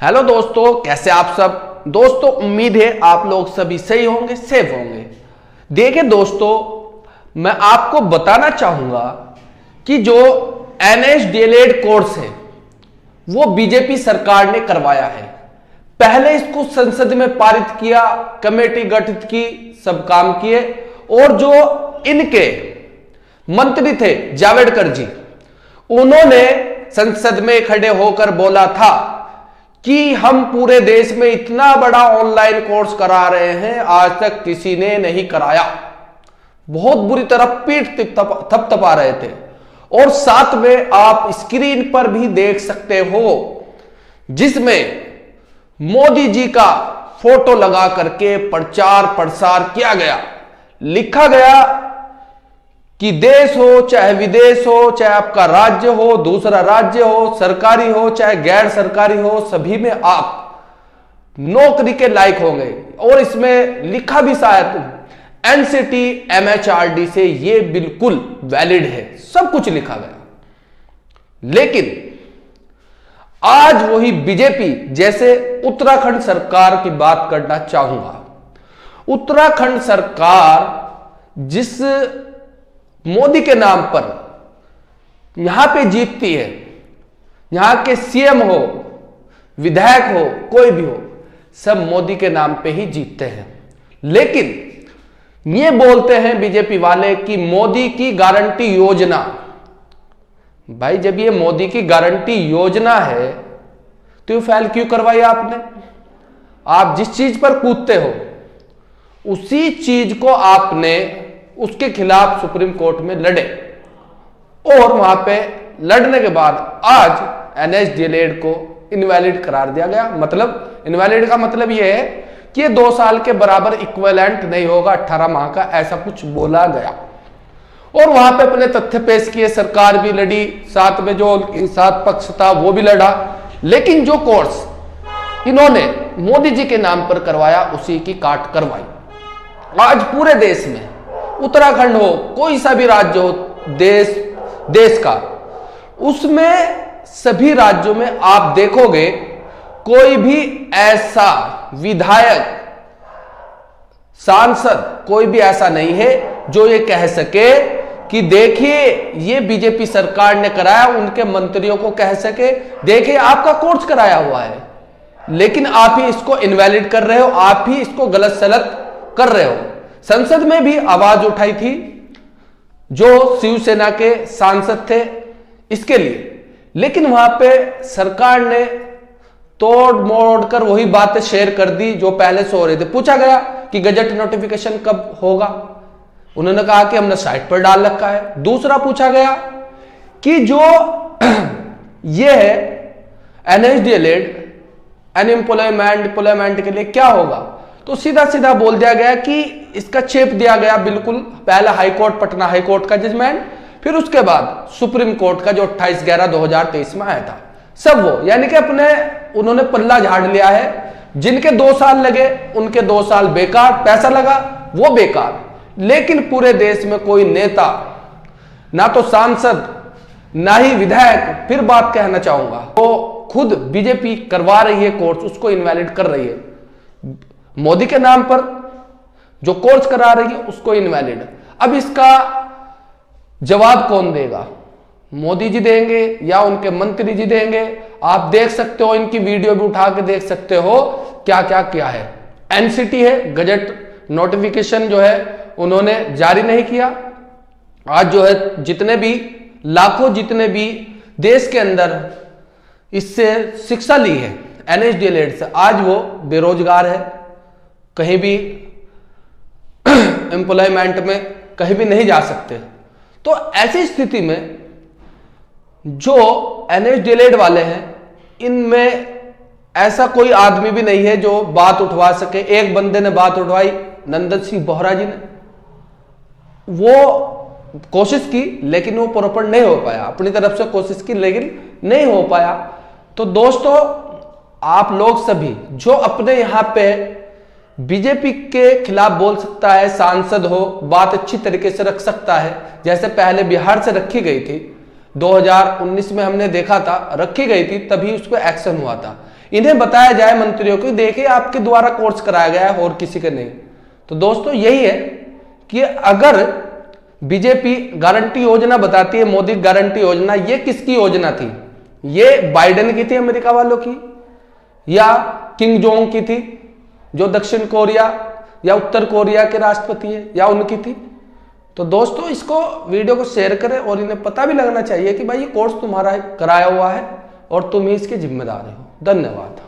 Hello दोस्तों, कैसे आप सब। दोस्तों उम्मीद है आप लोग सभी सही होंगे, सेफ होंगे। देखिए दोस्तों, मैं आपको बताना चाहूंगा कि जो NSDLED कोर्स है वो बीजेपी सरकार ने करवाया है। पहले इसको संसद में पारित किया, कमेटी गठित की, सब काम किए, और जो इनके मंत्री थे जावड़ेकर जी, उन्होंने संसद में खड़े होकर बोला था कि हम पूरे देश में इतना बड़ा ऑनलाइन कोर्स करा रहे हैं, आज तक किसी ने नहीं कराया। बहुत बुरी तरह पीठ थपथपा रहे थे। और साथ में आप स्क्रीन पर भी देख सकते हो जिसमें मोदी जी का फोटो लगा करके प्रचार प्रसार किया गया। लिखा गया कि देश हो चाहे विदेश हो, चाहे आपका राज्य हो, दूसरा राज्य हो, सरकारी हो चाहे गैर सरकारी हो, सभी में आप नौकरी के लायक होंगे। और इसमें लिखा भी शायद NCT MHRD से ये बिल्कुल वैलिड है, सब कुछ लिखा गया। लेकिन आज वही बीजेपी, जैसे उत्तराखंड सरकार की बात करना चाहूंगा। उत्तराखंड सरकार जिस मोदी के नाम पर यहां पे जीतती है, यहां के CM हो, विधायक हो, कोई भी हो, सब मोदी के नाम पे ही जीतते हैं। लेकिन ये बोलते हैं बीजेपी वाले कि मोदी की गारंटी योजना। भाई जब ये मोदी की गारंटी योजना है तो ये फाइल क्यों करवाई आपने? आप जिस चीज पर कूदते हो उसी चीज को आपने उसके खिलाफ सुप्रीम कोर्ट में लड़े, और वहां पे लड़ने के बाद आज NSDLED को इनवैलिड करार दिया गया। मतलब इनवैलिड का मतलब यह है कि ये 2 साल के बराबर इक्विवेलेंट नहीं होगा 18 माह का, ऐसा कुछ बोला गया। और वहां पे अपने तथ्य पेश किए, सरकार भी लड़ी, साथ में जो साथ पक्ष था वो भी लड़ा। लेकिन जो कोर्स इन्होंने मोदी जी के नाम पर करवाया उसी की काट करवाई। आज पूरे देश में, उत्तराखंड हो, कोई सा भी राज्य हो देश का, उसमें सभी राज्यों में आप देखोगे कोई भी ऐसा विधायक, सांसद, कोई भी ऐसा नहीं है जो ये कह सके कि देखिए ये बीजेपी सरकार ने कराया, उनके मंत्रियों को कह सके देखिए आपका कोर्स कराया हुआ है। लेकिन आप ही इसको इनवैलिड कर रहे हो, आप ही इसको गलत सलत कर रहे हो। संसद में भी आवाज उठाई थी जो शिवसेना के सांसद थे इसके लिए, लेकिन वहां पे सरकार ने तोड़ मोड़ कर वही बातें शेयर कर दी जो पहले से हो रही थी। पूछा गया कि गजट नोटिफिकेशन कब होगा, उन्होंने कहा कि हमने साइट पर डाल रखा है। दूसरा पूछा गया कि जो ये है NSDLED अनएम्प्लॉयमेंट के लिए क्या होगा, तो सीधा सीधा बोल दिया गया कि इसका चेप दिया गया बिल्कुल। पहले हाईकोर्ट, पटना हाईकोर्ट का जजमेंट, फिर उसके बाद सुप्रीम कोर्ट का जो 28/11/2023 में आया था, सब वो, यानी कि अपने उन्होंने पल्ला झाड़ लिया है। जिनके 2 साल लगे उनके 2 साल बेकार, पैसा लगा वो बेकार। लेकिन पूरे देश में कोई नेता, ना तो सांसद ना ही विधायक, फिर बात कहना चाहूंगा, वो खुद बीजेपी करवा रही है कोर्स, उसको इनवैलिड कर रही है। मोदी के नाम पर जो कोर्स करा रही है उसको इनवैलिड। अब इसका जवाब कौन देगा? मोदी जी देंगे या उनके मंत्री जी देंगे? आप देख सकते हो, इनकी वीडियो भी उठा के देख सकते हो क्या क्या किया है। NCT है, गजट नोटिफिकेशन जो है उन्होंने जारी नहीं किया। आज जो है जितने भी लाखों, जितने भी देश के अंदर इससे शिक्षा ली है NSDLED से, आज वो बेरोजगार है, कहीं भी एम्प्लॉयमेंट में कहीं भी नहीं जा सकते। तो ऐसी स्थिति में जो NSDLED वाले हैं, इनमें ऐसा कोई आदमी भी नहीं है जो बात उठवा सके। एक बंदे ने बात उठवाई, नंदन सिंह बोहरा जी ने, वो कोशिश की लेकिन वो प्रॉपर नहीं हो पाया। अपनी तरफ से कोशिश की लेकिन नहीं हो पाया। तो दोस्तों आप लोग सभी जो अपने यहां पे बीजेपी के खिलाफ बोल सकता है, सांसद हो, बात अच्छी तरीके से रख सकता है, जैसे पहले बिहार से रखी गई थी, 2019 में हमने देखा था, रखी गई थी, तभी उस पर एक्शन हुआ था। इन्हें बताया जाए मंत्रियों को, देखिए आपके द्वारा कोर्स कराया गया है और किसी का नहीं। तो दोस्तों यही है कि अगर बीजेपी गारंटी योजना बताती है, मोदी गारंटी योजना, ये किसकी योजना थी? ये बाइडेन की थी, अमेरिका वालों की, या किंग जोंग की थी जो दक्षिण कोरिया या उत्तर कोरिया के राष्ट्रपति है, या उनकी थी? तो दोस्तों इसको वीडियो को शेयर करें और इन्हें पता भी लगना चाहिए कि भाई ये कोर्स तुम्हारा कराया हुआ है और तुम ही इसके जिम्मेदार हो। धन्यवाद।